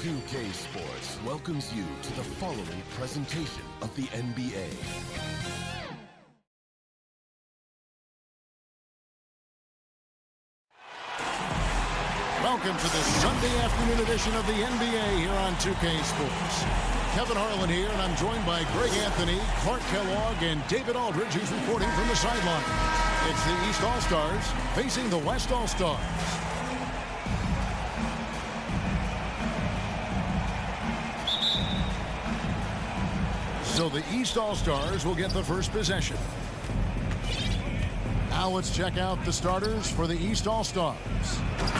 NBA2K Sports welcomes you to the following presentation of the NBA. Welcome to the Sunday afternoon edition of the NBA here on 2K Sports. Kevin Harlan here, and I'm joined by Greg Anthony, Clark Kellogg, and David Aldridge, who's reporting from the sideline. It's the East All-Stars facing the West All-Stars. So the East All-Stars will get the first possession. Now let's check out the starters for the East All-Stars.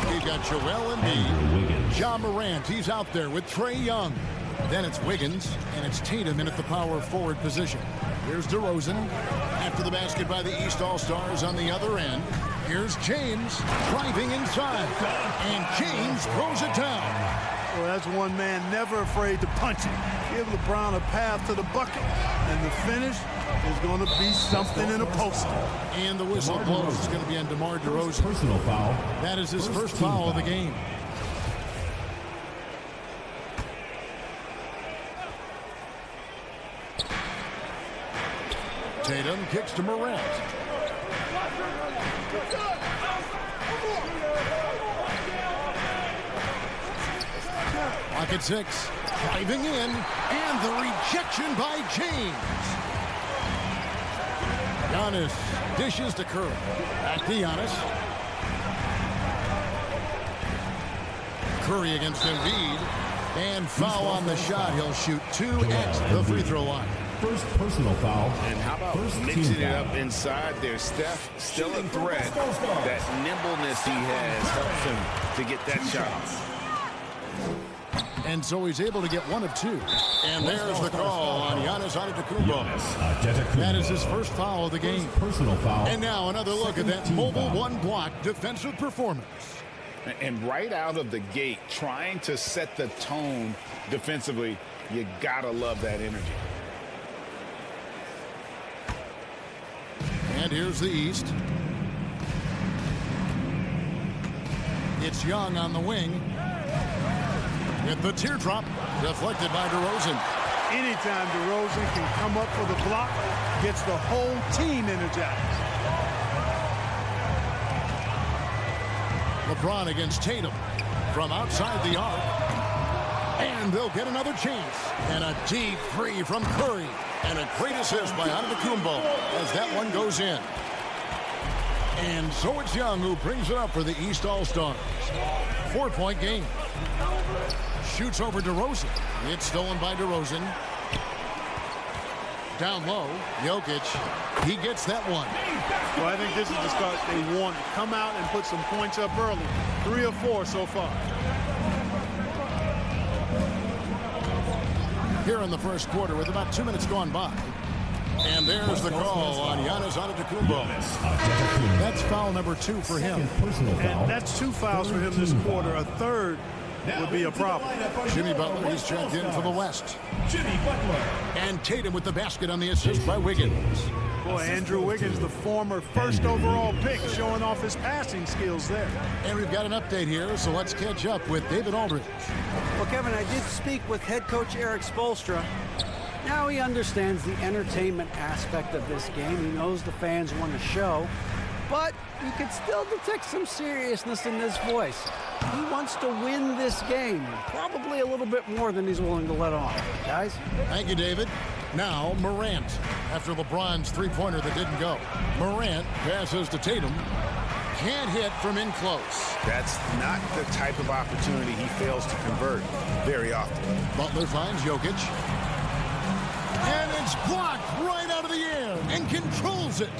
We've got Joel Embiid, Ja Morant, he's out there with Trae Young. Then it's Wiggins, and it's Tatum in at the power forward position. Here's DeRozan. After the basket by the East All-Stars on the other end. Here's James driving inside, and James throws it down. Well, that's one man never afraid to punch it. Give LeBron a path to the bucket, and the finish is going to be something in a poster. And the whistle blows. It's going to be on DeMar DeRozan. Personal foul. That is his first foul of the game. Tatum kicks to Morant. Lock at 6. Driving in. And the rejection by James. Giannis dishes to Curry. Back to Giannis. Curry against Embiid. And foul on the shot. He'll shoot 2 at the free throw line. First personal foul. And how about mixing it up inside there? Steph still a threat. That nimbleness he has helps him to get that shot. And so he's able to get 1 of 2. And there's the call on Giannis Antetokounmpo. That is his first foul of the game. Personal foul. And now another look at that mobile one-block defensive performance. And right out of the gate, trying to set the tone defensively, you gotta love that energy. And here's the East. It's Young on the wing. With the teardrop, deflected by DeRozan. Anytime DeRozan can come up for the block, gets the whole team energized. LeBron against Tatum from outside the arc. And they'll get another chance. And a deep three from Curry. And a great assist by Antetokounmpo as that one goes in. And so it's Young who brings it up for the East All-Stars. 4-point game. Shoots over DeRozan. It's stolen by DeRozan. Down low, Jokic. He gets that one. Well, I think this is the start they want. Come out and put some points up early. 3 of 4 so far. Here in the first quarter with about 2 minutes gone by. And there's the call on Giannis Antetokounmpo. That's foul number 2 for him. And that's 2 fouls for him this quarter. A third would be a problem. Jimmy Butler, he's checked in for the West. And Tatum with the basket on the assist by Wiggins. Boy, Andrew Wiggins, the former first overall pick, showing off his passing skills there. And we've got an update here, so let's catch up with David Aldridge. Well, Kevin, I did speak with head coach Eric Spoelstra. Now he understands the entertainment aspect of this game. He knows the fans want to show, but you can still detect some seriousness in his voice. He wants to win this game, probably a little bit more than he's willing to let on. Guys? Thank you, David. Now, Morant, after LeBron's three-pointer that didn't go. Morant passes to Tatum. Can't hit from in close. That's not the type of opportunity he fails to convert very often. Butler finds Jokic. And it's blocked right out of the air and controls it.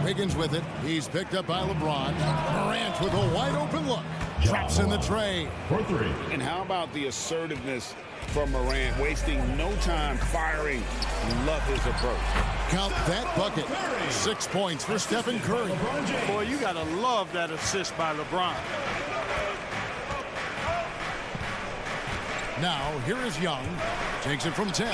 Wiggins with it. He's picked up by LeBron. Morant with a wide-open look. Drops in the tray. For 3. And how about the assertiveness from Morant, wasting no time firing. Love his approach. Count that bucket. 6 points for Stephen Curry. Boy, you got to love that assist by LeBron. Now, here is Young. Takes it from 10,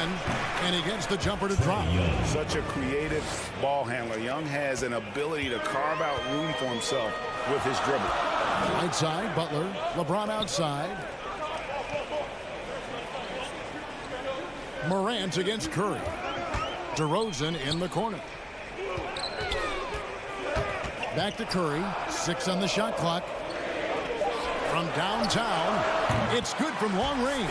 and he gets the jumper to drop. Such a creative ball handler. Young has an ability to carve out room for himself with his dribble. Right side, Butler. LeBron outside. Morant against Curry. DeRozan in the corner. Back to Curry. 6 on the shot clock. From downtown, it's good from long range.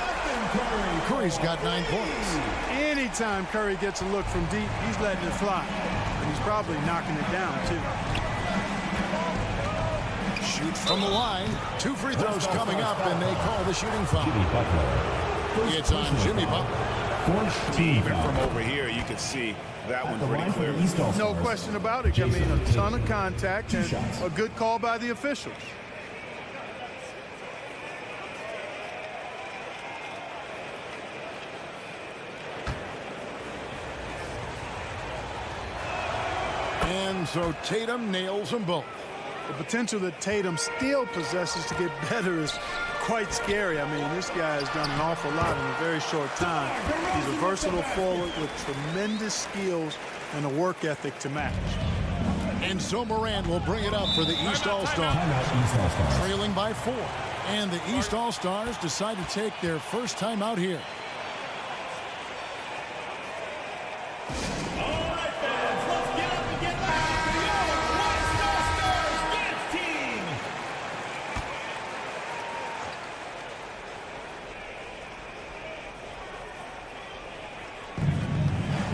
Curry's got 9 points. Anytime Curry gets a look from deep, he's letting it fly. And he's probably knocking it down, too. Shoots from the line. 2 free throws coming up, and they call the shooting foul. It's on Jimmy Butler. Even from over here, you could see that one pretty clearly. No question about it. I mean, a ton of contact and a good call by the officials. And so Tatum nails them both. The potential that Tatum still possesses to get better is quite scary. I mean, this guy has done an awful lot in a very short time. He's a versatile forward with tremendous skills and a work ethic to match. And so Morant will bring it up for the East All-Stars. Trailing by 4. And the East All-Stars decide to take their first time out here.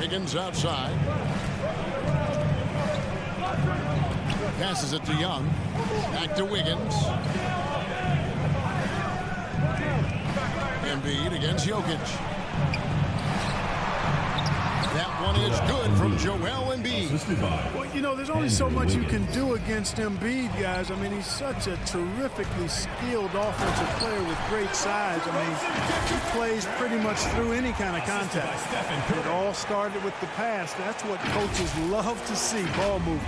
Wiggins outside. Passes it to Young. Back to Wiggins. Embiid against Jokic. That one is good from Joel Embiid. Well, you know, there's only so much you can do against Embiid, guys. I mean, he's such a terrifically skilled offensive player with great size. I mean, he plays pretty much through any kind of contact. It all started with the pass. That's what coaches love to see, ball movement.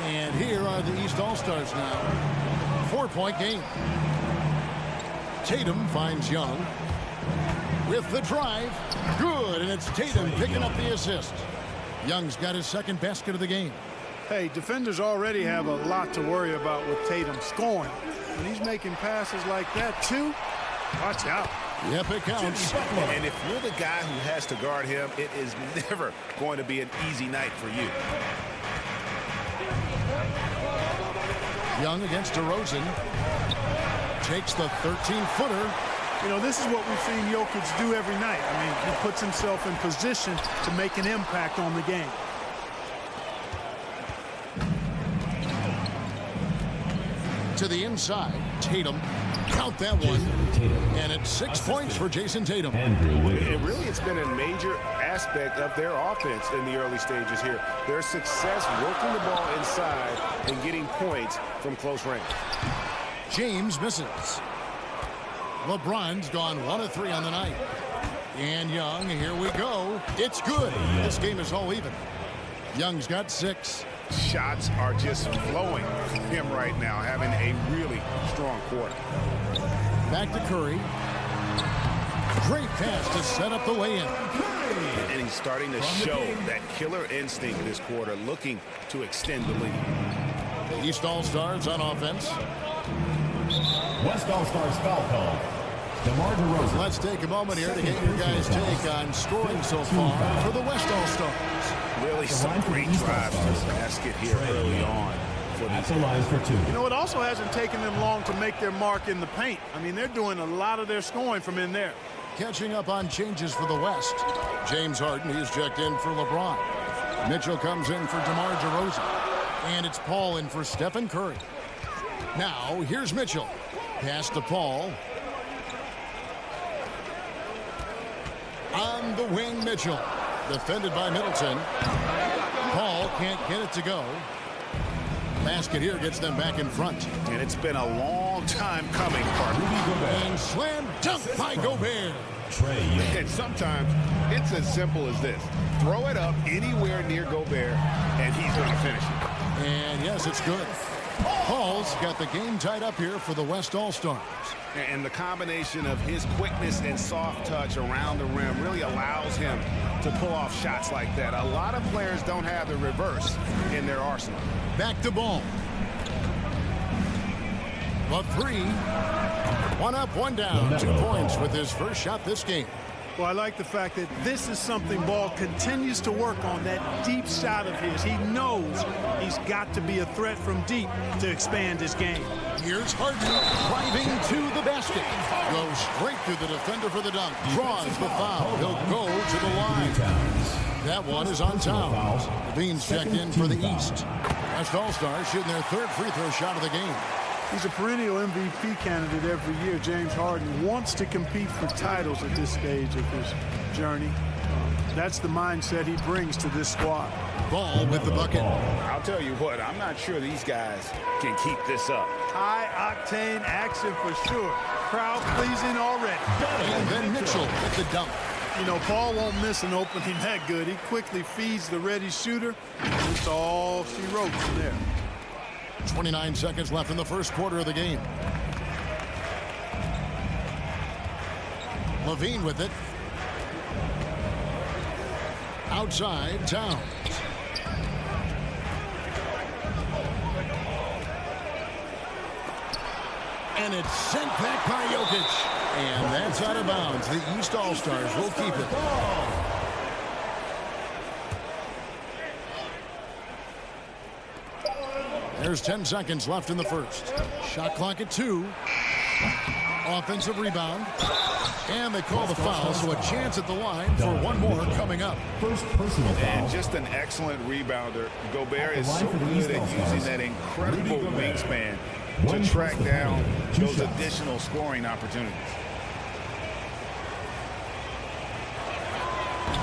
And here are the East All-Stars now. 4-point game. Tatum finds Young. With the drive. Good, and it's Tatum picking up the assist. Young's got his second basket of the game. Hey, defenders already have a lot to worry about with Tatum scoring. When he's making passes like that, too, watch out. Yep, it counts. And if you're the guy who has to guard him, it is never going to be an easy night for you. Young against DeRozan. Takes the 13-footer. You know, this is what we've seen Jokic do every night. I mean, he puts himself in position to make an impact on the game. To the inside, Tatum. Count that one. And it's 6 points for Jason Tatum. It's been a major aspect of their offense in the early stages here. Their success working the ball inside and getting points from close range. James misses. LeBron's gone 1 of 3 on the night. And Young, here we go. It's good. This game is all even. Young's got 6. Shots are just flowing from him right now, having a really strong quarter. Back to Curry. Great pass to set up the way-in. And he's starting to show that killer instinct this quarter, looking to extend the lead. The East All-Stars on offense. West All-Stars foul call. DeMar DeRozan. Let's take a moment here to get your guys' take on scoring so far for the West All-Stars. Really some great drives to the basket here early on. At the line for 2. You know, it also hasn't taken them long to make their mark in the paint. I mean, they're doing a lot of their scoring from in there. Catching up on changes for the West. James Harden, he's checked in for LeBron. Mitchell comes in for DeMar DeRozan. And it's Paul in for Stephen Curry. Now, here's Mitchell. Pass to Paul. On the wing, Mitchell. Defended by Middleton. Paul can't get it to go. Basket here gets them back in front. And it's been a long time coming, partner. And slam dunk by Gobert. And sometimes it's as simple as this. Throw it up anywhere near Gobert, and he's going to finish it. And yes, it's good. Paul's got the game tied up here for the West All-Stars. And the combination of his quickness and soft touch around the rim really allows him to pull off shots like that. A lot of players don't have the reverse in their arsenal. Back to Ball. The 3. 1 up, 1 down. 2 points with his first shot this game. Well, I like the fact that this is something Ball continues to work on, that deep shot of his. He knows he's got to be a threat from deep to expand his game. Here's Harden driving to the basket. Goes straight through the defender for the dunk. Draws the foul. He'll go to the line. That one is on Towns. Levine's checked in for the East. West All-Stars shooting their third free throw shot of the game. He's a perennial MVP candidate every year. James Harden wants to compete for titles at this stage of his journey. That's the mindset he brings to this squad. Ball with the bucket. I'll tell you what, I'm not sure these guys can keep this up. High-octane action for sure. Crowd pleasing already. And then Mitchell with the dunk. You know, Paul won't miss an opening that good. He quickly feeds the ready shooter, and it's all she wrote from there. 29 seconds left in the first quarter of the game. Levine with it. Outside, Towns. And it's sent back by Jokic. And that's out of bounds. The East All-Stars will keep it. There's 10 seconds left in the first. Shot clock at 2. Offensive rebound. And they call the foul, so a chance at the line for one more coming up. First personal foul. And just an excellent rebounder. Gobert is so good at using that incredible wingspan to track down those additional scoring opportunities.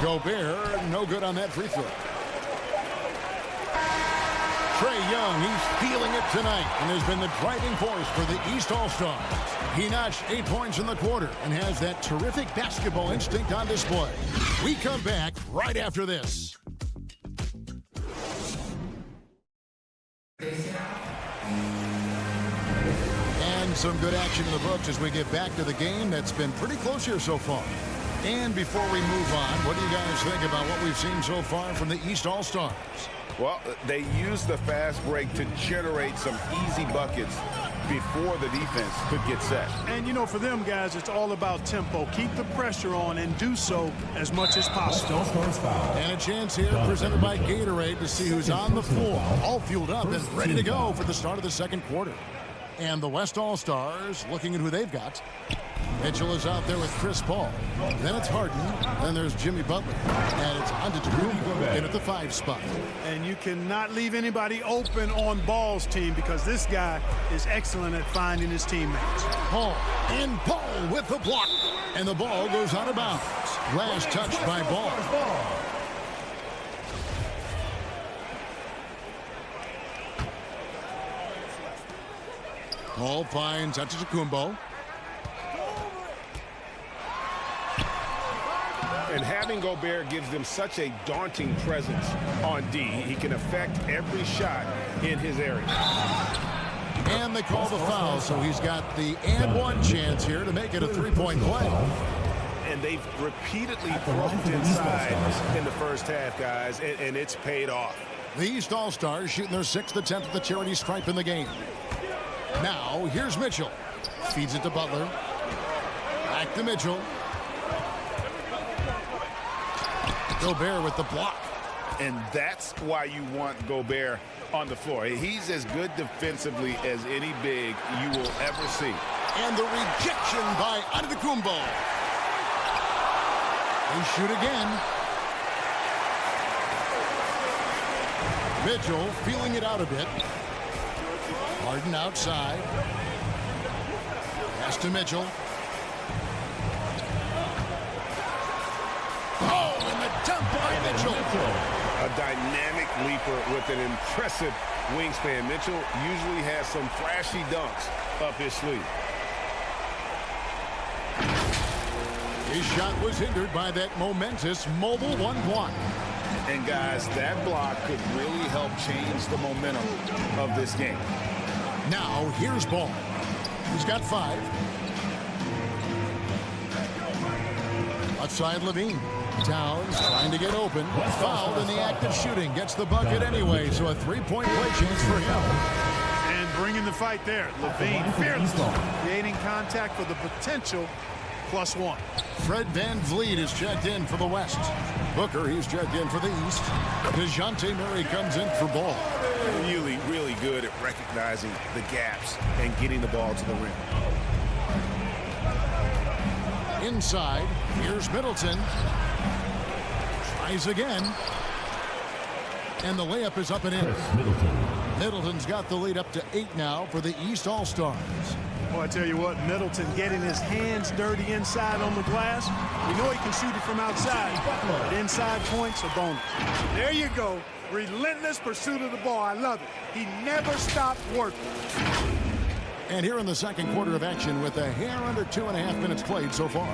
Gobert, no good on that free throw. Trae Young, he's feeling it tonight and has been the driving force for the East All-Stars. He notched 8 points in the quarter and has that terrific basketball instinct on display. We come back right after this. And some good action in the books as we get back to the game that's been pretty close here so far. And before we move on, what do you guys think about what we've seen so far from the East All-Stars? Well, they used the fast break to generate some easy buckets before the defense could get set. And, you know, for them guys, it's all about tempo. Keep the pressure on and do so as much as possible. And a chance here presented by Gatorade to see who's on the floor, all fueled up and ready to go for the start of the second quarter. And the West All-Stars looking at who they've got. Mitchell is out there with Chris Paul. Then it's Harden. Then there's Jimmy Butler. And it's Antetokounmpo in at the 5 spot. And you cannot leave anybody open on Ball's team because this guy is excellent at finding his teammates. Paul and Paul with the block. And the ball goes out of bounds. Last touch by Ball. Paul finds Antetokounmpo. And having Gobert gives them such a daunting presence on D. He can affect every shot in his area. And they call the foul, so he's got the and one chance here to make it a three-point play. And they've repeatedly broken inside in the first half, guys, and it's paid off. The East All-Stars shooting their 6th attempt at the charity stripe in the game. Now, here's Mitchell. Feeds it to Butler. Back to Mitchell. Gobert with the block. And that's why you want Gobert on the floor. He's as good defensively as any big you will ever see. And the rejection by Antetokounmpo. They shoot again. Mitchell feeling it out a bit. Harden outside. Pass to Mitchell. Oh, and the dump by Mitchell. A dynamic leaper with an impressive wingspan. Mitchell usually has some flashy dunks up his sleeve. His shot was hindered by that momentous mobile one block. And guys, that block could really help change the momentum of this game. Now, here's Ball. He's got 5. Outside Levine. Towns trying to get open. Fouled in the act of shooting. Gets the bucket anyway, so a 3-point play chance for him. And bringing the fight there. Levine fearless, creating contact for the potential +1. Fred VanVleet is checked in for the West. Booker, he's checked in for the East. DeJounte Murray comes in for Ball. Really, really good at recognizing the gaps and getting the ball to the rim. Inside, here's Middleton. Tries again. And the layup is up and in. Middleton's got the lead up to 8 now for the East All-Stars. Well, I tell you what, Middleton getting his hands dirty inside on the glass. We know he can shoot it from outside, but inside points are bonus. There you go. Relentless pursuit of the ball. I love it. He never stopped working. And here in the second quarter of action with a hair under 2.5 minutes played so far.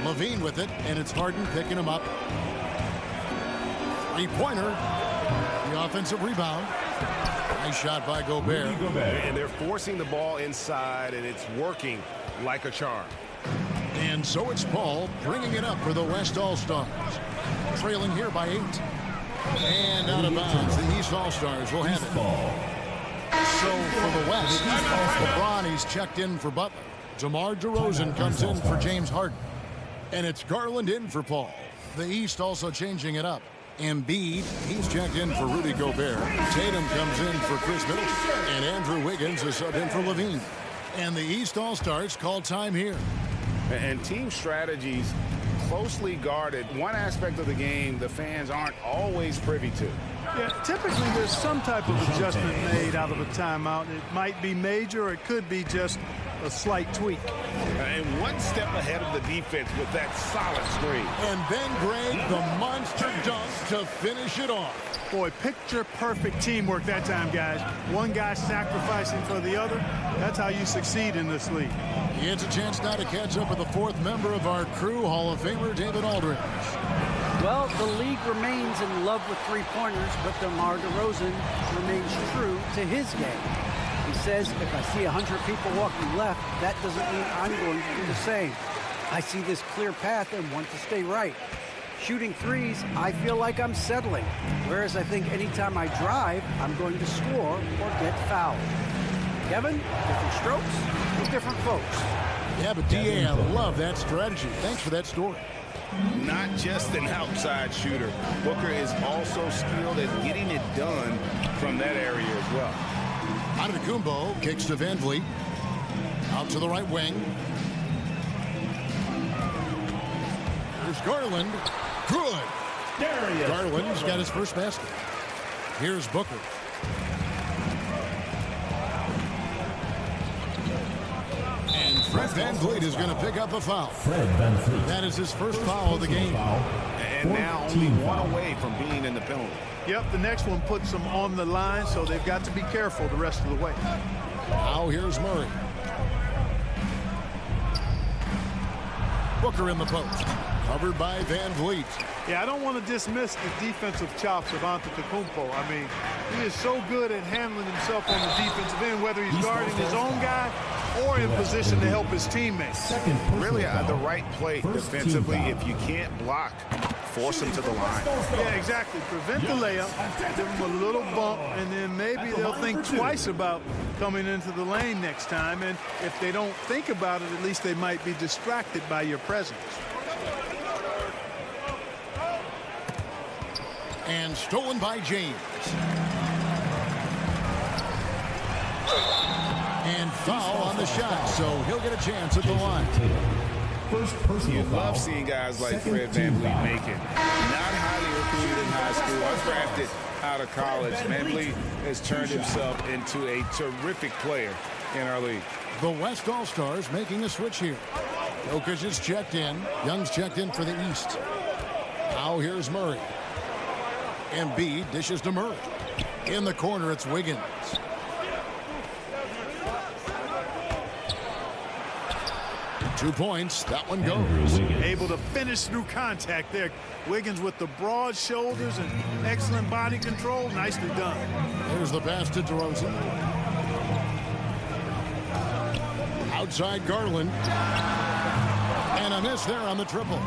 Levine with it, and it's Harden picking him up. Three-pointer. The offensive rebound. Nice shot by Gobert. And they're forcing the ball inside, and it's working like a charm. And so it's Paul bringing it up for the West All-Stars. Trailing here by 8. And out of bounds, the East All-Stars will have it. So for the West, LeBron, he's checked in for Butler. DeMar DeRozan comes in for James Harden. And it's Garland in for Paul. The East also changing it up. Embiid, he's checked in for Rudy Gobert. Tatum comes in for Chris Middleton. And Andrew Wiggins is subbed in for Levine. And the East All-Stars call time here. And team strategies closely guarded. One aspect of the game the fans aren't always privy to. Yeah, typically there's some type of adjustment made out of a timeout. It might be major, or it could be just a slight tweak. And one step ahead of the defense with that solid screen. And then Greg, the monster dunk to finish it off. Boy, picture-perfect teamwork that time, guys. One guy sacrificing for the other. That's how you succeed in this league. He gets a chance now to catch up with the 4th member of our crew, Hall of Famer David Aldridge. Well, the league remains in love with three-pointers, but DeMar DeRozan remains true to his game. He says, if I see 100 people walking left, that doesn't mean I'm going to do the same. I see this clear path and want to stay right. Shooting threes, I feel like I'm settling. Whereas I think anytime I drive, I'm going to score or get fouled. Kevin, different strokes for different folks. Yeah, but D.A., I love that strategy. Thanks for that story. Not just an outside shooter. Booker is also skilled at getting it done from that area as well. Antetokounmpo kicks to VanVleet. Out to the right wing. Here's Garland. Good. Garland's got his first basket. Here's Booker. And Fred VanVleet is going to pick up a foul. That is his first foul of the game. And now only one away from being in the penalty. Yep, the next one puts them on the line, so they've got to be careful the rest of the way. Now here's Murray. Booker in the post. Covered by VanVleet. Yeah, I don't want to dismiss the defensive chops of Antetokounmpo. I mean, he is so good at handling himself on the defensive end, whether he's guarding his own guy or in position to help his teammates. Really the right play defensively. If you can't block, force him to the line. Yeah, exactly. Prevent the layup, give him a little bump, and then maybe they'll think twice about coming into the lane next time. And if they don't think about it, at least they might be distracted by your presence. And stolen by James. And foul on the shot, so he'll get a chance at the line. First personal You foul. love seeing guys like Fred VanVleet make it. Not highly recruited in high school, undrafted out of college. VanVleet has turned himself into a terrific player in our league. The West All-Stars making a switch here. Jokic is checked in. Young's checked in for the East. Now here's Murray. Embiid dishes to Murray. In the corner, it's Wiggins. Two points. That one goes. Able to finish through contact there. Wiggins with the broad shoulders and excellent body control. Nicely done. There's the pass to DeRozan. Outside Garland. And a miss there on the triple.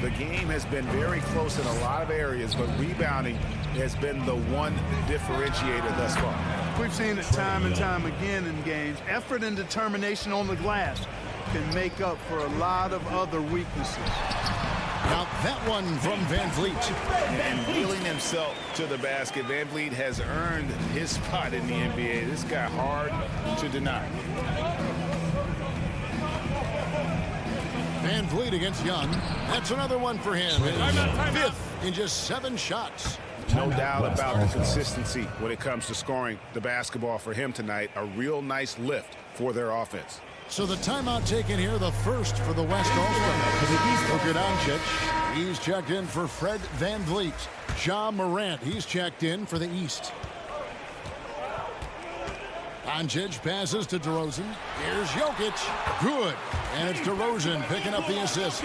The game has been very close in a lot of areas, but rebounding has been the one differentiator thus far. we've seen it time and time again in games. Effort and determination on the glass can make up for a lot of other weaknesses. Now that one from Van Vliet. And wheeling himself to the basket, Van Vliet has earned his spot in the NBA. This guy hard to deny. Van Vliet against Young. That's another one for him. His fifth in just 7 shots. No doubt about the consistency when it comes to scoring the basketball for him tonight. A real nice lift for their offense. So the timeout taken here, the first for the West All-Stars. Luka Doncic, he's checked in for Fred Van Vliet. Ja Morant, he's checked in for the East. Doncic passes to DeRozan. Here's Jokic. Good. And it's DeRozan picking up the assist.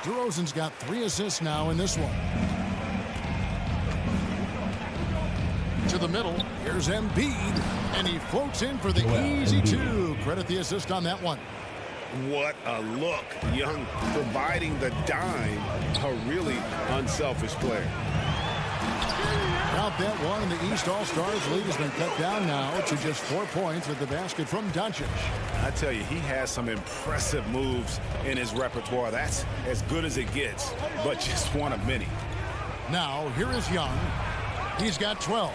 DeRozan's got 3 assists now in this one. To the middle. Here's Embiid. And he floats in for the easy 2. Credit the assist on that one. What a look. Young providing the dime. A really unselfish player. Out that one, and the East All-Stars lead has been cut down now to just 4 points with the basket from Doncic. I tell you, he has some impressive moves in his repertoire. That's as good as it gets, but just one of many. Now, here is Young. He's got 12.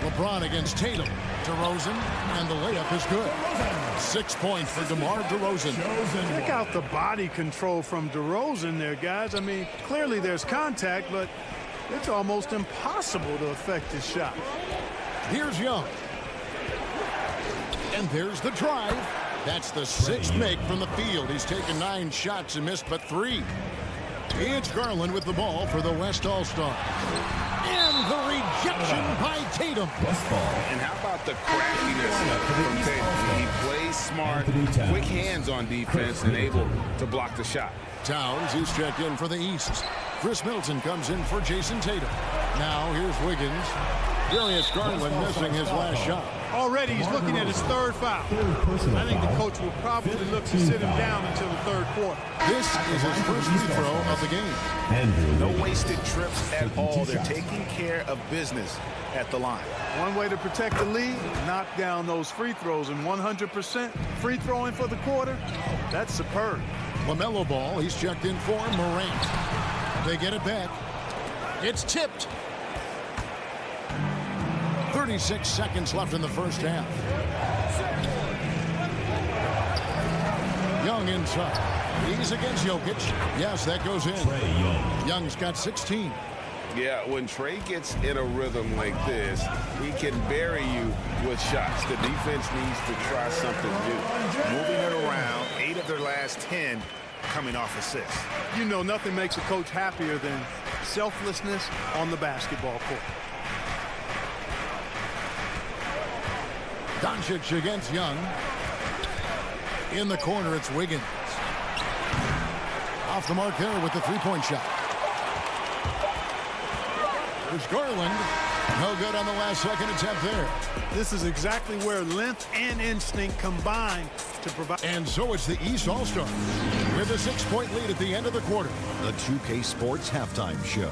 LeBron against Tatum. DeRozan, and the layup is good. 6 points for DeMar DeRozan. Check out the body control from DeRozan there, guys. I mean, clearly there's contact, but it's almost impossible to affect his shot. Here's Young. And there's the drive. That's the 6th make from the field. He's taken 9 shots and missed but 3. It's Garland with the ball for the West All-Star. And the rejection by Tatum. And how about the craftiness from Tatum? He plays smart, quick hands on defense, and able to block the shot. Towns, he's checked in for the East. Chris Middleton comes in for Jason Tatum. Now here's Wiggins. Darius Garland missing his last shot. Already he's looking at his 3rd foul. I think the coach will probably look to sit him down until the 3rd quarter. This is his first free throw of the game. No wasted trips at all. They're taking care of business at the line. One way to protect the lead, knock down those free throws, and 100% free throwing for the quarter, that's superb. LaMelo Ball, he's checked in for Morant. They get it back. It's tipped. 36 seconds left in the first half. Young inside. He's against Jokic. Yes, that goes in. Young's got 16. Yeah, when Trey gets in a rhythm like this, he can bury you with shots. The defense needs to try something new. Moving it around, 8 of their last 10 coming off assists. You know, nothing makes a coach happier than selflessness on the basketball court. Doncic against Young. In the corner, it's Wiggins. Off the mark there with the 3-point shot. There's Garland. No good on the last second attempt there. This is exactly where length and instinct combine to provide. And so it's the East All-Stars with a 6-point lead at the end of the quarter. The 2K Sports Halftime Show.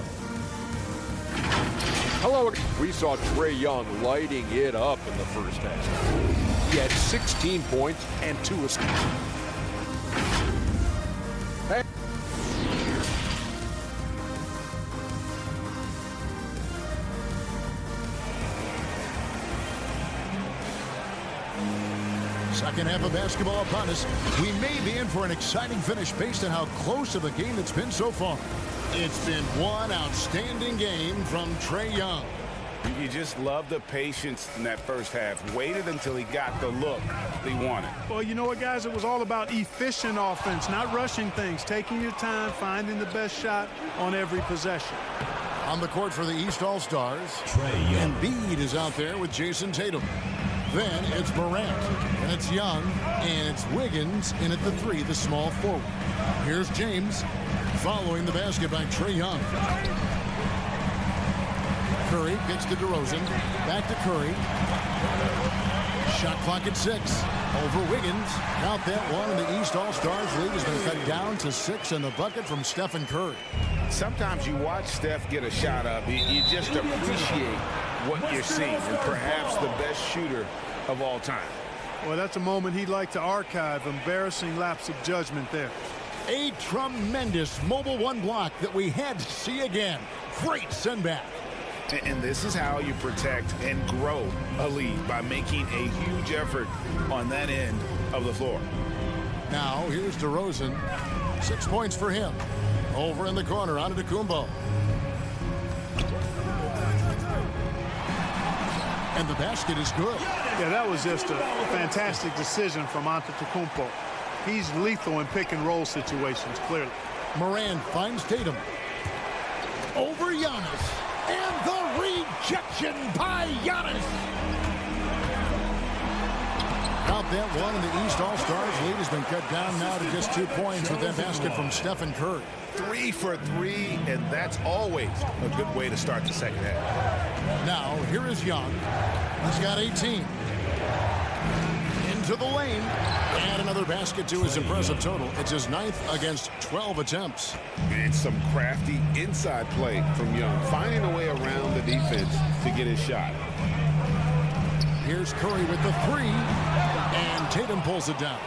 Hello. We saw Trey Young lighting it up in the first half. He had 16 points and 2 assists. Second half of basketball upon us. We may be in for an exciting finish based on how close of a game it's been so far. It's been one outstanding game from Trey Young. You just love the patience in that first half. Waited until he got the look he wanted. Well, you know what, guys? It was all about efficient offense, not rushing things, taking your time, finding the best shot on every possession. On the court for the East All-Stars, Embiid is out there with Jason Tatum. Then it's Morant, and it's Young, and it's Wiggins in at the 3, the small forward. Here's James following the basket by Trey Young. Curry, kicks to DeRozan. Back to Curry. Shot clock at 6. Over Wiggins. Count that one, and the East All-Stars lead has been cut down to 6 in the bucket from Stephen Curry. Sometimes you watch Steph get a shot up, you just appreciate what you're seeing, and perhaps the best shooter of all time. Well, that's a moment he'd like to archive. Embarrassing lapse of judgment there. A tremendous mobile one block that we had to see again. Great send back. And this is how you protect and grow a lead, by making a huge effort on that end of the floor. Now, here's DeRozan. 6 points for him. Over in the corner, Antetokounmpo. And the basket is good. Yeah, that was just a fantastic decision from Antetokounmpo. He's lethal in pick-and-roll situations, clearly. Morant finds Tatum. Over Giannis. And the rejection by Giannis. Count that one, and the East All-Stars lead has been cut down now to just 2 points with that basket from Stephen Curry. 3 for 3, and that's always a good way to start the second half. Now, here is Young. He's got 18. Into the lane. And another basket to his impressive total. It's his 9th against 12 attempts. It's some crafty inside play from Young, finding a way around the defense to get his shot. Here's Curry with the 3. And Tatum pulls it down.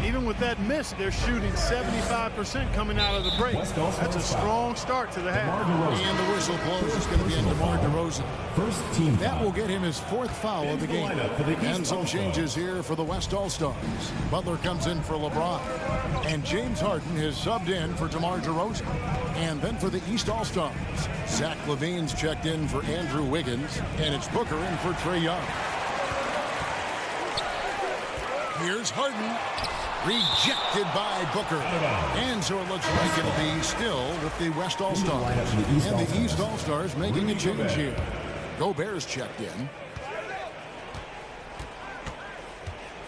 Even with that miss, they're shooting 75% coming out of the break. That's a strong start to the half. And the whistle blows. It's going to be on DeMar DeRozan. First team That will get him his 4th foul of the game. And some changes here for the West All-Stars. Butler comes in for LeBron. And James Harden has subbed in for DeMar DeRozan. And then for the East All-Stars, Zach LaVine's checked in for Andrew Wiggins. And it's Booker in for Trae Young. Here's Harden. Rejected by Booker. And so it looks like it'll be still with the West All-Stars. And the East All-Stars making a change here. Gobert's checked in.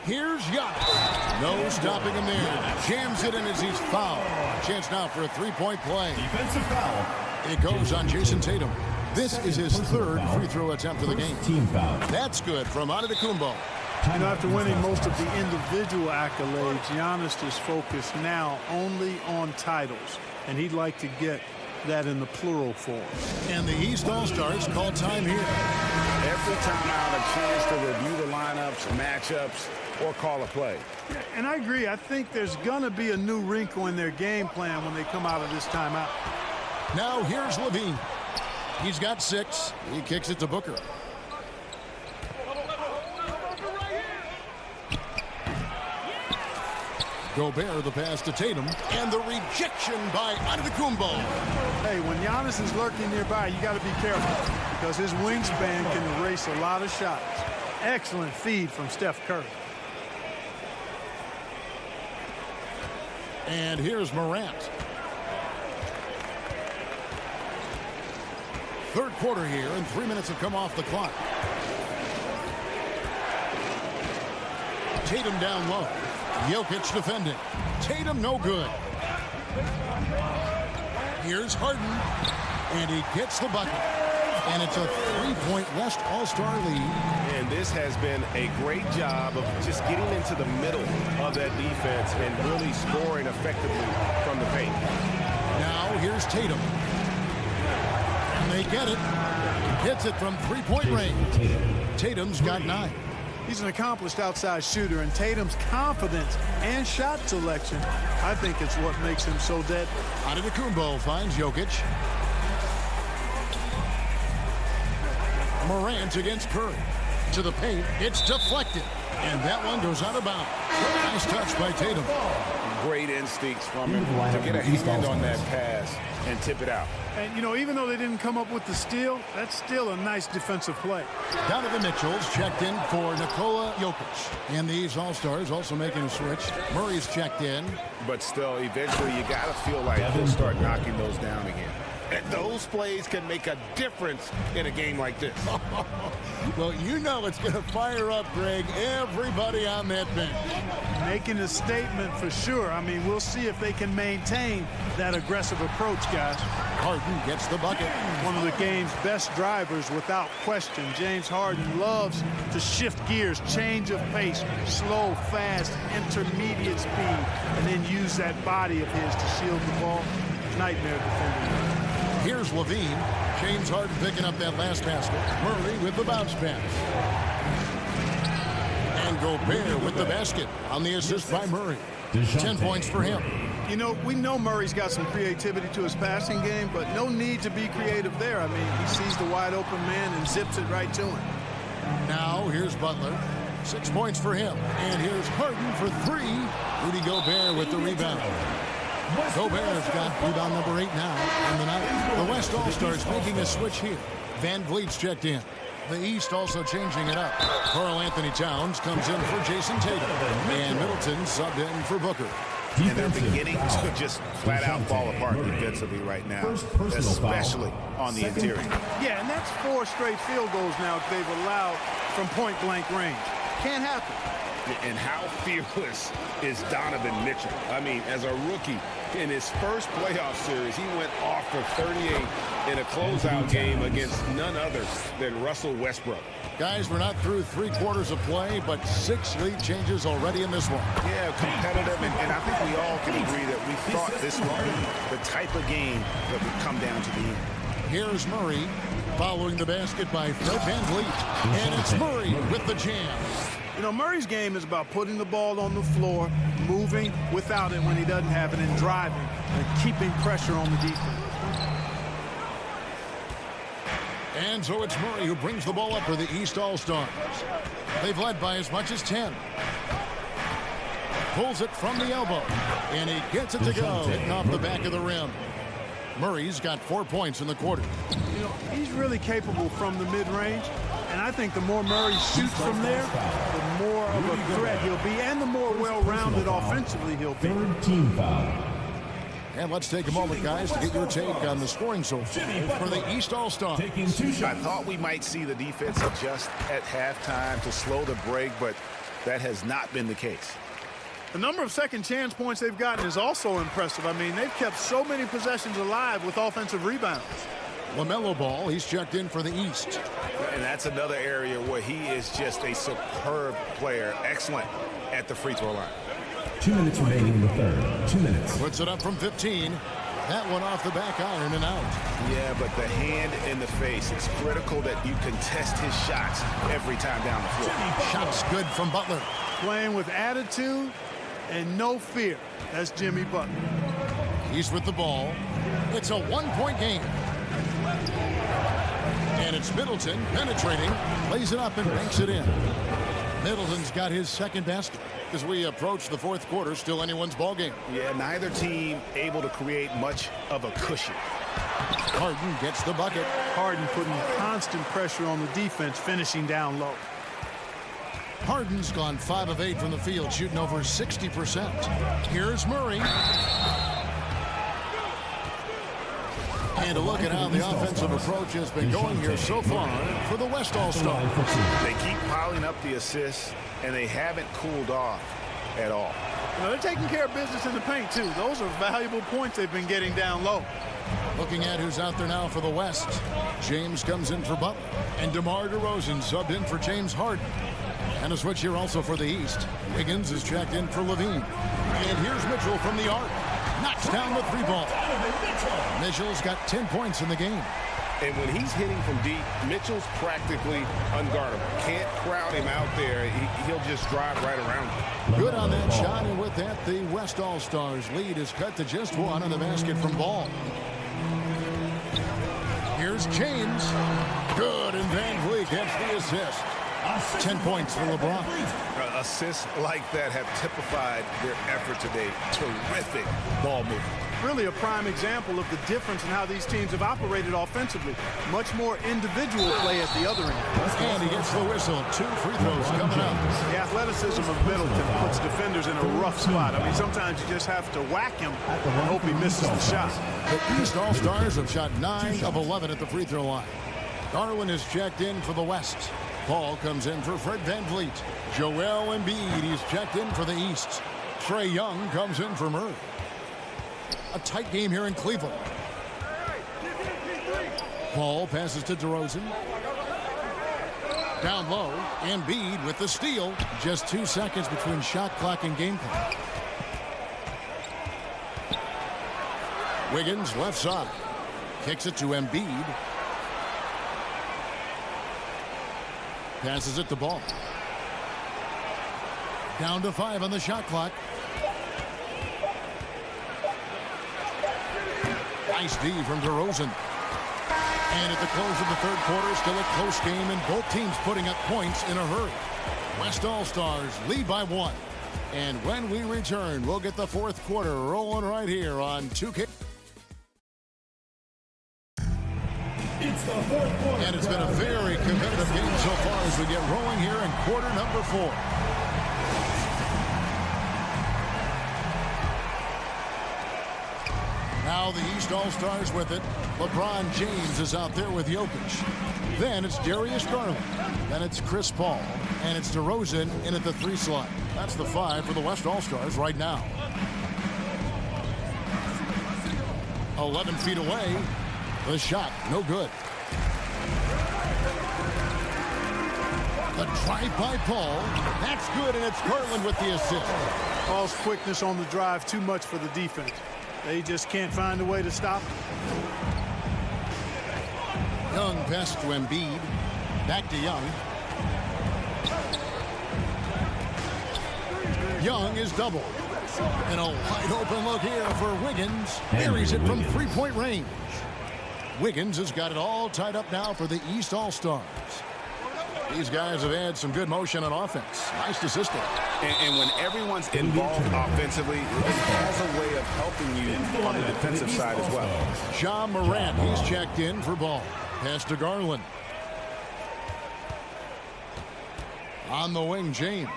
Here's Giannis. No stopping him there. Jams it in as he's fouled. Chance now for a 3-point play. defensive foul. It goes on Jason Tatum. This is his 3rd free throw attempt of the game. Team foul. That's good from Antetokounmpo. You know, after winning most of the individual accolades, Giannis is focused now only on titles, and he'd like to get that in the plural form. And the East All-Stars call time here. Every time out, a chance to review the lineups, matchups, or call a play. And I agree. I think there's going to be a new wrinkle in their game plan when they come out of this timeout. Now here's LaVine. He's got 6. He kicks it to Booker. Gobert the pass to Tatum, and the rejection by Antetokounmpo. Hey, when Giannis is lurking nearby, you got to be careful because his wingspan can erase a lot of shots. Excellent feed from Steph Curry. And here's Morant. 3rd quarter here, and 3 minutes have come off the clock. Tatum down low. Jokic defending. Tatum no good. Here's Harden. And he gets the bucket. And it's a 3-point West All-Star lead. And this has been a great job of just getting into the middle of that defense and really scoring effectively from the paint. Now here's Tatum. And they get it. Hits it from 3-point range. Tatum's got 9. He's an accomplished outside shooter, and Tatum's confidence and shot selection, I think it's what makes him so deadly. Antetokounmpo finds Jokic. Morant against Curry. To the paint, it's deflected. And that one goes out of bounds. Nice touch by Tatum. Great instincts from him to get a hand on that pass and tip it out. And, you know, even though they didn't come up with the steal, that's still a nice defensive play. Donovan Mitchell's checked in for Nikola Jokic. And these All-Stars also making a switch. Murray's checked in. But still, eventually, you got to feel like he'll start knocking those down again. And those plays can make a difference in a game like this. Well, you know it's going to fire up, Greg, everybody on that bench. Making a statement for sure. I mean, we'll see if they can maintain that aggressive approach, guys. Harden gets the bucket. One of the game's best drivers without question. James Harden loves to shift gears, change of pace, slow, fast, intermediate speed, and then use that body of his to shield the ball. Nightmare defending. Here's Levine. James Harden picking up that last basket. Murray with the bounce pass. And Gobert with the basket on the assist by Murray. 10 points for him. You know, we know Murray's got some creativity to his passing game, but no need to be creative there. I mean, he sees the wide open man and zips it right to him. Now, here's Butler. 6 points for him. And here's Harden for 3. Rudy Gobert with the rebound. Gobert's got rebound number 8 now on the night. The West All-Stars making a switch here. Van Vliet's checked in. The East also changing it up. Karl Anthony Towns comes in for Jason Tatum. And Middleton subbed in for Booker. And they're beginning to just flat out fall apart defensively right now, especially on the interior. Yeah, and that's 4 straight field goals now they've allowed from point-blank range. Can't happen. And how fearless is Donovan Mitchell? I mean, as a rookie, in his first playoff series, he went off for 38 in a closeout game against none other than Russell Westbrook. Guys, we're not through 3 quarters of play, but 6 lead changes already in this one. Yeah, competitive, and I think we all can agree that we thought this would be the type of game that would come down to the end. Here's Murray following the basket by Fred VanVleet. And it's Murray with the jam. You know, Murray's game is about putting the ball on the floor, moving without it when he doesn't have it, and driving and keeping pressure on the defense. And so it's Murray who brings the ball up for the East All-Stars. They've led by as much as 10. Pulls it from the elbow, and he gets it to go, hitting off the back of the rim. Murray's got 4 points in the quarter. You know, he's really capable from the mid-range, and I think the more Murray shoots from there, the more of a threat he'll be, and the more well-rounded offensively he'll be. Team foul. And let's take a moment, guys, to get your take on the scoring so far for the East All-Stars. I thought we might see the defense adjust at halftime to slow the break, but that has not been the case. The number of second chance points they've gotten is also impressive. I mean, they've kept so many possessions alive with offensive rebounds. LaMelo Ball, he's checked in for the East. And that's another area where he is just a superb player, excellent at the free throw line. 2 minutes remaining in the third. 2 minutes. Puts it up from 15. That one off the back iron and out. Yeah, but the hand in the face, it's critical that you contest his shots every time down the floor. Shots good from Butler. Playing with attitude and no fear. That's Jimmy Butler. He's with the ball. It's a 1-point game. And it's Middleton penetrating, lays it up and banks it in. Middleton's got his second basket. As we approach the fourth quarter, still anyone's ball game. Yeah, neither team able to create much of a cushion. Harden gets the bucket. Harden putting constant pressure on the defense, finishing down low. Harden's gone 5 of 8 from the field, shooting over 60%. Here's Murray. And a look at how the offensive approach has been going here so far for the West All-Stars. They keep piling up the assists, and they haven't cooled off at all. You know, they're taking care of business in the paint, too. Those are valuable points they've been getting down low. Looking at who's out there now for the West. James comes in for Butler. And DeMar DeRozan subbed in for James Harden. And a switch here also for the East. Wiggins is checked in for Levine. And here's Mitchell from the arc. Knocks down the 3-ball. Mitchell's got 10 points in the game. And when he's hitting from deep, Mitchell's practically unguardable. Can't crowd him out there. He'll just drive right around him. Good on that shot, and with that, the West All-Stars lead is cut to just 1 on the basket from Ball. Here's James. Good, and VanVleet gets the assist. 10 points for LeBron. Assists like that have typified their effort today. Terrific ball movement. really a prime example of the difference in how these teams have operated offensively. Much more individual play at the other end. And he gets the whistle. 2 free throws coming up. The athleticism of Middleton puts defenders in a rough spot. I mean, sometimes you just have to whack him and hope he misses the shot. The East All-Stars have shot 9 of 11 at the free throw line. Garland is checked in for the West. Paul comes in for Fred VanVleet. Joel Embiid, he's checked in for the East. Trae Young comes in for Murray. A tight game here in Cleveland. Paul passes to DeRozan. Down low, Embiid with the steal. Just 2 seconds between shot clock and game clock. Wiggins left side. Kicks it to Embiid. Passes it to Ball. Down to 5 on the shot clock. Nice D from DeRozan. And at the close of the third quarter, still a close game, and both teams putting up points in a hurry. West All-Stars lead by 1. And when we return, we'll get the fourth quarter rolling right here on 2K. It's the fourth quarter. And it's been a very competitive game so far as we get rolling here in quarter number 4. Now the East All-Stars with it. LeBron James is out there with Jokic. Then it's Darius Garland. Then it's Chris Paul. And it's DeRozan in at the 3 slot. That's the 5 for the West All-Stars right now. 11 feet away. The shot, no good. The drive by Paul. That's good, and it's Garland with the assist. Paul's quickness on the drive, too much for the defense. They just can't find a way to stop him. Young pass to Embiid. Back to Young. Young is doubled. And a wide open look here for Wiggins. Buries it from 3-point range. Wiggins has got it all tied up now for the East All-Stars. These guys have had some good motion on offense. Nice assisting. And when everyone's involved offensively, it has a way of helping you on the defensive side as well. Ja Morant, he's checked in for Ball. Pass to Garland. On the wing, James.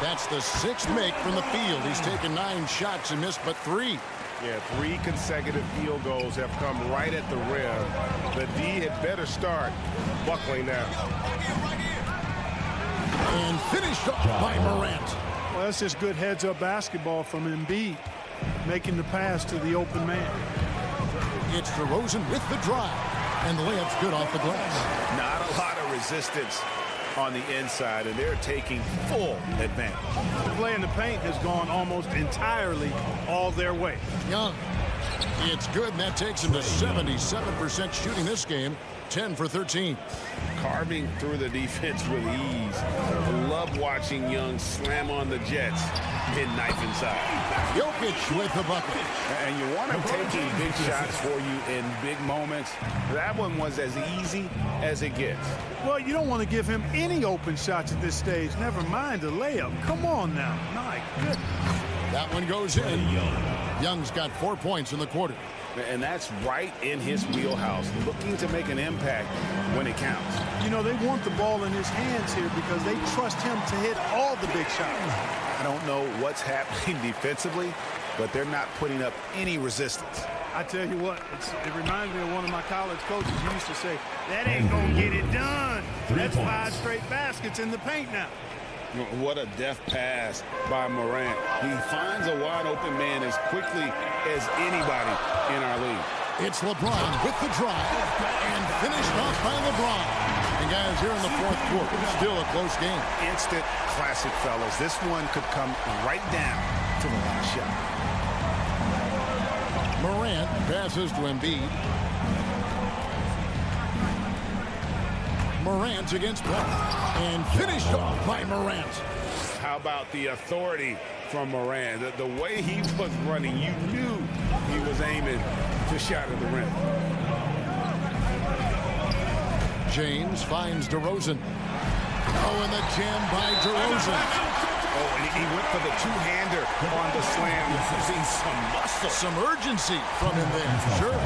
That's the 6th make from the field. He's taken 9 shots and missed but 3. Yeah, 3 consecutive field goals have come right at the rim. The D had better start buckling now. And finished up by Morant. Well, that's just good heads-up basketball from Embiid, making the pass to the open man. It's DeRozan with the drive. And the layup's good off the glass. Not a lot of resistance on the inside, and they're taking full advantage. The play in the paint has gone almost entirely all their way. Young. It's good, and that takes him to 77% shooting this game. 10 for 13. Carving through the defense with ease. Love watching Young slam on the Jets. Hit knife inside. Jokic with the bucket. And you want him taking big shots for you in big moments. That one was as easy as it gets. Well, you don't want to give him any open shots at this stage. Never mind a layup. Come on now. My goodness. That one goes in. Young's got 4 points in the quarter. And that's right in his wheelhouse, looking to make an impact when it counts. You know, they want the ball in his hands here because they trust him to hit all the big shots. I don't know what's happening defensively, but they're not putting up any resistance. I tell you what, it reminds me of one of my college coaches who used to say, that ain't going to get it done. That's 5 straight baskets in the paint now. What a deft pass by Morant. He finds a wide open man as quickly as anybody in our league. It's LeBron with the drive and finished off by LeBron. And guys, here in the fourth quarter, still a close game. Instant classic, fellas. This one could come right down to the last shot. Morant passes to Embiid. Morant against Paul. And finished off by Morant. How about the authority from Morant? The way he was running, you knew he was aiming to shot at the rim. James finds DeRozan. Oh, and the jam by DeRozan. Oh, and he went for the two-hander on the slam, using some muscle. Some urgency from him there. Sure.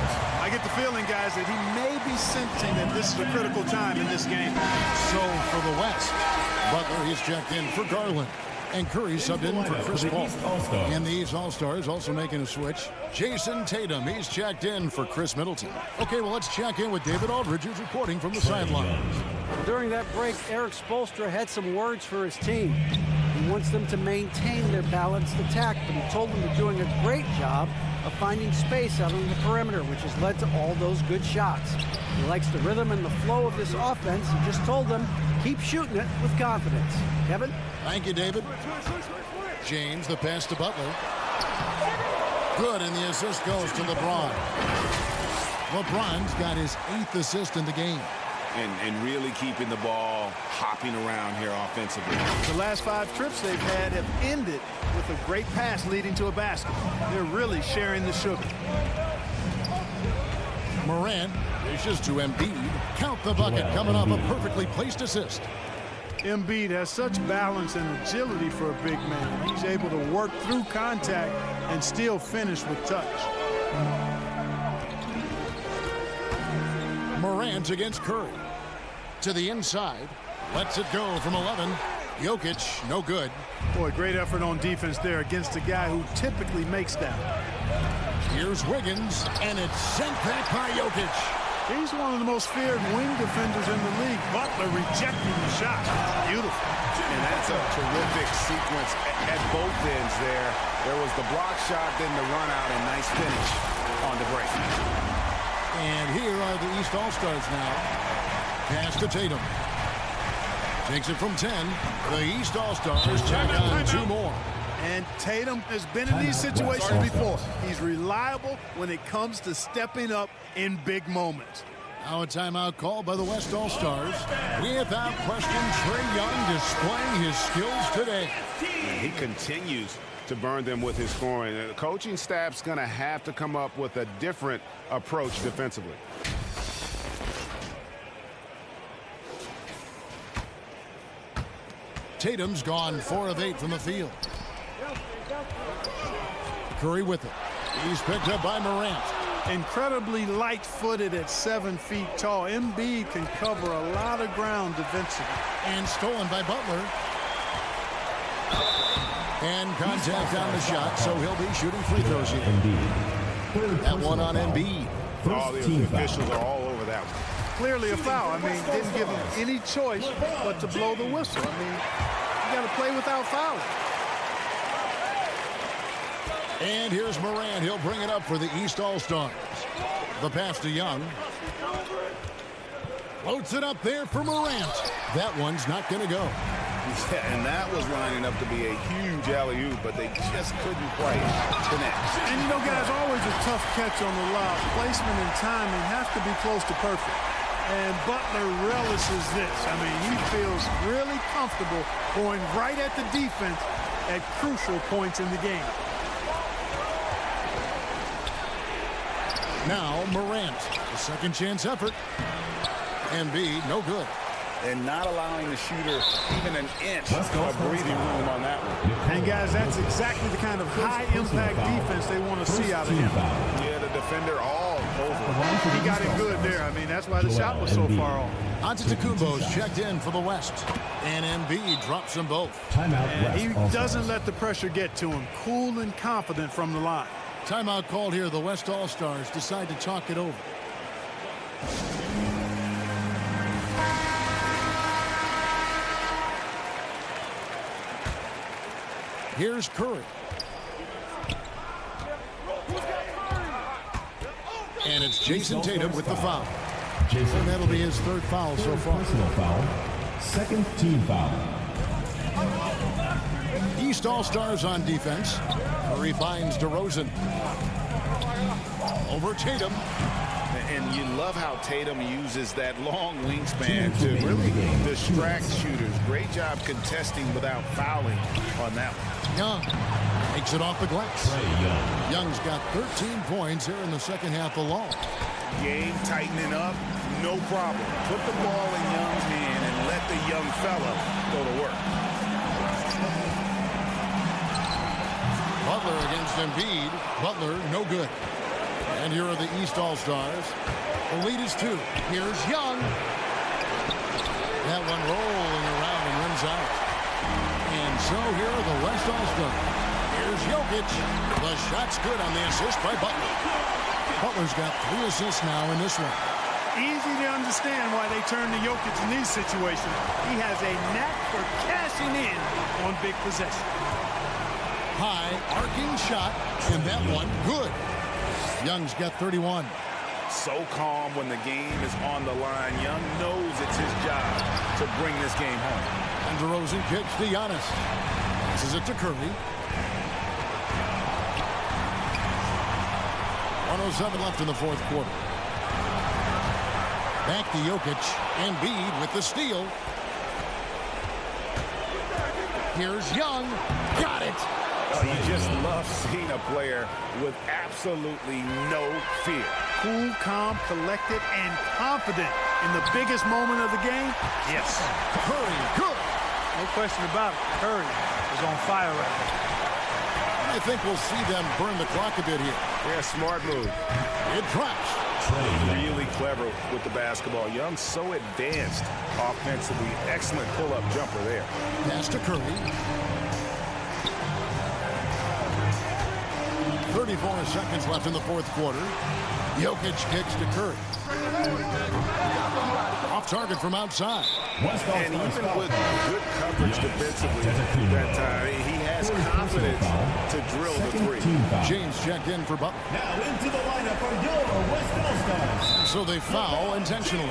I get the feeling, guys, that he may be sensing that this is a critical time in this game. So for the West, Butler, he's checked in for Garland. And Curry subbed in for Chris Paul. And the East All-Stars also making a switch. Jason Tatum, he's checked in for Chris Middleton. Okay, well, let's check in with David Aldridge, who's reporting from the sidelines. During that break, Eric Spoelstra had some words for his team. He wants them to maintain their balanced attack, but he told them they're doing a great job of finding space out on the perimeter, which has led to all those good shots. He likes the rhythm and the flow of this offense. He just told them, keep shooting it with confidence. Kevin? Thank you, David. James, the pass to Butler. Good, and the assist goes to LeBron. LeBron's got his 8th assist in the game. And really keeping the ball hopping around here offensively. The last 5 trips they've had have ended with a great pass leading to a basket. They're really sharing the sugar. Morant dishes to Embiid. Count the bucket, coming off a perfectly placed assist. Embiid has such balance and agility for a big man. He's able to work through contact and still finish with touch. Morant against Curry. To the inside. Lets it go from 11. Jokic, no good. Boy, great effort on defense there against a guy who typically makes that. Here's Wiggins, and it's sent back by Jokic. He's one of the most feared wing defenders in the league. Butler rejecting the shot. Beautiful. And that's a terrific sequence at both ends there. There was the block shot, then the run out, and nice finish on the break. And here are the East All-Stars now. Pass to Tatum. Takes it from 10. The East All-Stars check on 2 more. And Tatum has been in these situations before. He's reliable when it comes to stepping up in big moments. Now a timeout called by the West All-Stars. Without question, Trae Young displaying his skills today. And he continues to burn them with his scoring. The coaching staff's going to have to come up with a different approach defensively. Tatum's gone 4 of 8 from the field. Curry with it. He's picked up by Morant. Incredibly light-footed at 7 feet tall. Embiid can cover a lot of ground defensively. And stolen by Butler. And contact on the shot, so he'll be shooting free throws here. That one on Embiid. All the officials are all over that one. Clearly a foul. I mean, didn't give him any choice but to blow the whistle. I mean, you got to play without fouling. And here's Morant. He'll bring it up for the East All-Stars. The pass to Young. Floats it up there for Morant. That one's not going to go. Yeah, and that was lining up to be a huge alley-oop, but they just couldn't quite connect. And you know, guys, always a tough catch on the lob. Placement and timing have to be close to perfect. And Butler relishes this. I mean, he feels really comfortable going right at the defense at crucial points in the game. Now Morant, a second chance effort. Embiid, no good. And not allowing the shooter even an inch of breathing room on that one. And guys, that's exactly the kind of high-impact defense they want to see out of him. Yeah, the defender all over. He got it good there. I mean, that's why the shot was so far off. Antetokounmpo's checked in for the West. And Embiid drops them both. And he doesn't let the pressure get to him. Cool and confident from the line. Timeout called here. The West All-Stars decide to talk it over. Here's Curry. And it's Jason Tatum with the foul. And that'll be his 3rd foul so far. Personal foul. 2nd team foul. East All-Stars on defense. Curry finds DeRozan. Over Tatum. And you love how Tatum uses that long wingspan to really distract shooters. Great job contesting without fouling on that one. Young takes it off the glass. Young's got 13 points here in the second half alone. Game tightening up. no problem. Put the ball in Young's hand and let the young fella go to work. Butler against Embiid. Butler, no good. And here are the East All-Stars. The lead is 2. Here's Young. That one rolling around and runs out. And so here are the West All-Stars. Here's Jokic. The shot's good on the assist by Butler. Butler's got 3 assists now in this one. Easy to understand why they turn to Jokic in these situations. He has a knack for cashing in on big possessions. High, arcing shot, and that one good. Young's got 31. So calm when the game is on the line. Young knows it's his job to bring this game home. And DeRozan kicks to Giannis. Passes it to Curry. 1:07 left in the fourth quarter. Back to Jokic. Embiid with the steal. Here's Young. Got it. Oh, you just love seeing a player with absolutely no fear. Cool, calm, collected, and confident in the biggest moment of the game. Yes. Curry, good. No question about it. Curry is on fire right now. I think we'll see them burn the clock a bit here. Yeah, smart move. It drops. Really clever with the basketball. Young so advanced offensively. Excellent pull-up jumper there. Pass to Curry. 34 seconds left in the fourth quarter. Jokic kicks to Curry. Off target from outside. And even with good coverage defensively that time, he has confidence to drill the 3. James checked in for Butler. Now into the lineup for your West All-Stars. So they foul intentionally.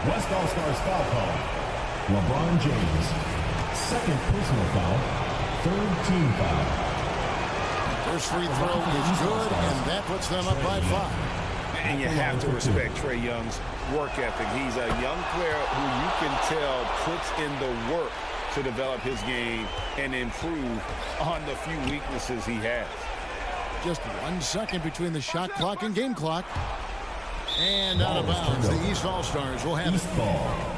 West All-Stars foul call. LeBron James. Second personal foul. Third team foul. First free throw is good, and that puts them up by 5. And you have to respect Trae Young's work ethic. He's a young player who you can tell puts in the work to develop his game and improve on the few weaknesses he has. Just 1 second between the shot clock and game clock. And out of bounds, the East All-Stars will have it. Ball.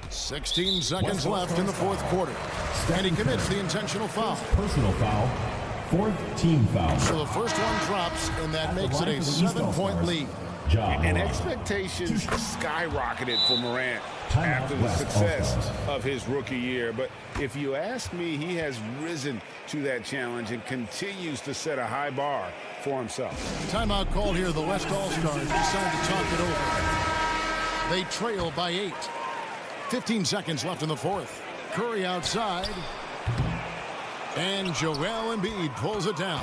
16 seconds left in the fourth quarter. And he commits the intentional foul. Personal foul. Fourth team foul. So the first one drops, and that makes it a 7-point lead. And expectations skyrocketed for Morant after the success of his rookie year. But if you ask me, he has risen to that challenge and continues to set a high bar for himself. Timeout call here. The West All-Stars decide to talk it over. They trail by 8. 15 seconds left in the fourth. Curry outside. And Joel Embiid pulls it down.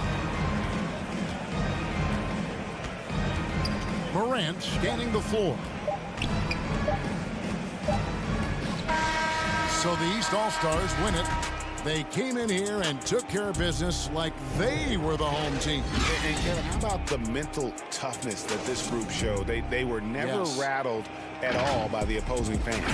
Morant scanning the floor. So the East All-Stars win it. They came in here and took care of business like they were the home team. And Kevin, how about the mental toughness that this group showed? They were never rattled at all by the opposing fans.